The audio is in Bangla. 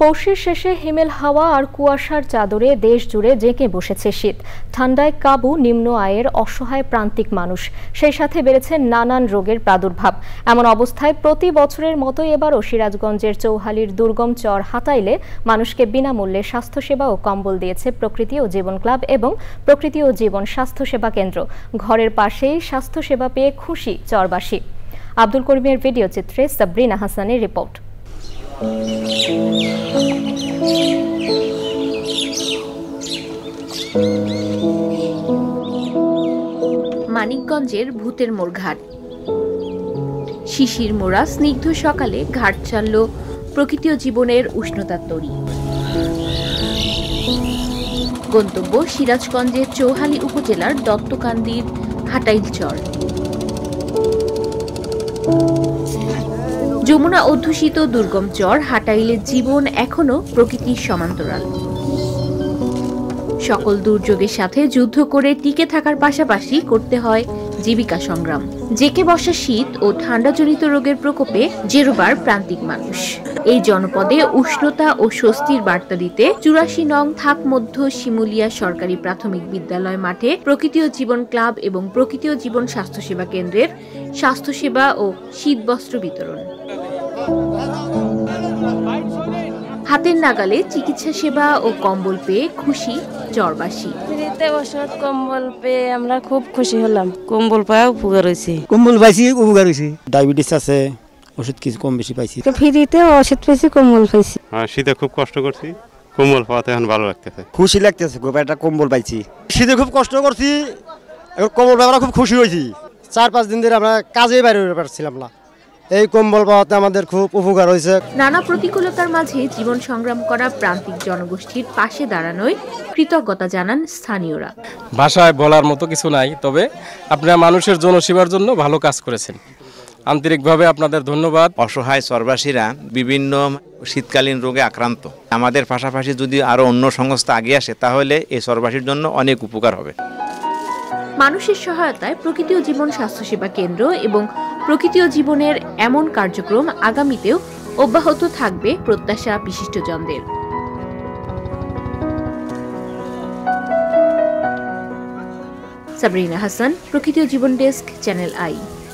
পৌষের শেষে হিমেল হাওয়া আর কুয়াশার চাদরে দেশ জুড়ে জেঁকে বসেছে শীত। ঠান্ডায় কাবু নিম্ন আয়ের অসহায় প্রান্তিক মানুষ, সেই সাথে বেড়েছে নানান রোগের প্রাদুর্ভাব। এমন অবস্থায় প্রতি বছরের মতোই এবারও সিরাজগঞ্জের চৌহালির দুর্গম চর হাটাইলে মানুষকে বিনামূল্যে স্বাস্থ্যসেবা ও কম্বল দিয়েছে প্রকৃতি ও জীবন ক্লাব এবং প্রকৃতি ও জীবন স্বাস্থ্যসেবা কেন্দ্র। ঘরের পাশেই স্বাস্থ্যসেবা পেয়ে খুশি চরবাসী। আব্দুল করিমের ভিডিও চিত্রে সাবরিনা হাসানের রিপোর্ট। মানিকগঞ্জের ভূতের মোড় ঘাট। শিশির মোড়া স্নিগ্ধ সকালে ঘাট ছাড়ল প্রকৃতি ও জীবনের উষ্ণতার তরী। গন্তব্য সিরাজগঞ্জের চৌহালি উপজেলার দত্তকান্দির হাটাইল চর। যমুনা অধ্যুষিত দুর্গম চর হাটাইলের জীবন এখনো প্রকৃতির সমান্তরাল। সকল দুর্যোগের সাথে যুদ্ধ করে টিকে থাকার পাশাপাশি করতে হয় জীবিকা সংগ্রাম। জেকে বসা শীত ও ঠান্ডাজনিত রোগের প্রকোপে জেরোবার প্রান্তিক মানুষ। এই জনপদে উষ্ণতা ও স্বস্তির বার্তা দিতে ৮৪ নং থাক মধ্য শিমুলিয়া সরকারি প্রাথমিক বিদ্যালয় মাঠে প্রকৃতি ও জীবন ক্লাব এবং প্রকৃতি ও জীবন স্বাস্থ্যসেবা কেন্দ্রের স্বাস্থ্যসেবা ও শীতবস্ত্র বিতরণ। হাতের নাগালে চিকিৎসা সেবা ও কম্বল পেয়ে খুশি চরবাসী। ফ্রিতে ওষুধ কম্বল পেয়ে আমরা খুব খুশি হলাম। কম্বল পাওয়া উপকার হয়েছে। কম্বল পাইছি, উপকার হয়েছে। ডায়াবেটিস আছে, ওষুধ কিছু কম বেশি পাইছি। ফ্রিতে ওষুধ পাইছি, কম্বল পাইছি। শীতে খুব কষ্ট করছি, কম্বল পাওয়াতে এখন ভালো লাগতেছে, খুশি লাগতেছে। খুব একটা কম্বল পাইছি। শীতে খুব কষ্ট করছি, এখন কম্বল পাওয়া খুব খুশি হয়েছি। ৪-৫ দিন ধরে আমরা কাজে বাইরে পারছিলাম না, এই কম্বল পাওয়াতে আমাদের খুব উপকার হয়েছে। নানা প্রতিকূলতার মাঝে জীবন সংগ্রাম করা প্রান্তিক জনগোষ্ঠীর পাশে দাঁড়ানোয় কৃতজ্ঞতা জানান স্থানীয়রা। ভাষায় বলার মতো কিছু নাই, তবে আপনারা মানুষের জনসেবার জন্য ভালো কাজ করেছেন, আন্তরিকভাবে আপনাদের ধন্যবাদ। অসহায় চরবাসীরা বিভিন্ন শীতকালীন রোগে আক্রান্ত, আমাদের পাশাপাশি যদি আরো অন্য সংস্থা আগে আসে তাহলে এই চরবাসীর জন্য অনেক উপকার হবে। মানুষের সহায়তায় প্রকৃতি ও জীবন স্বাস্থ্যসেবা কেন্দ্র এবং প্রকৃতি ও জীবনের এমন কার্যক্রম আগামীতেও অব্যাহত থাকবে প্রত্যাশা বিশিষ্টজনদের। সাবরিনা হাসান, প্রকৃতি ও জীবন ডেস্ক, চ্যানেল আই।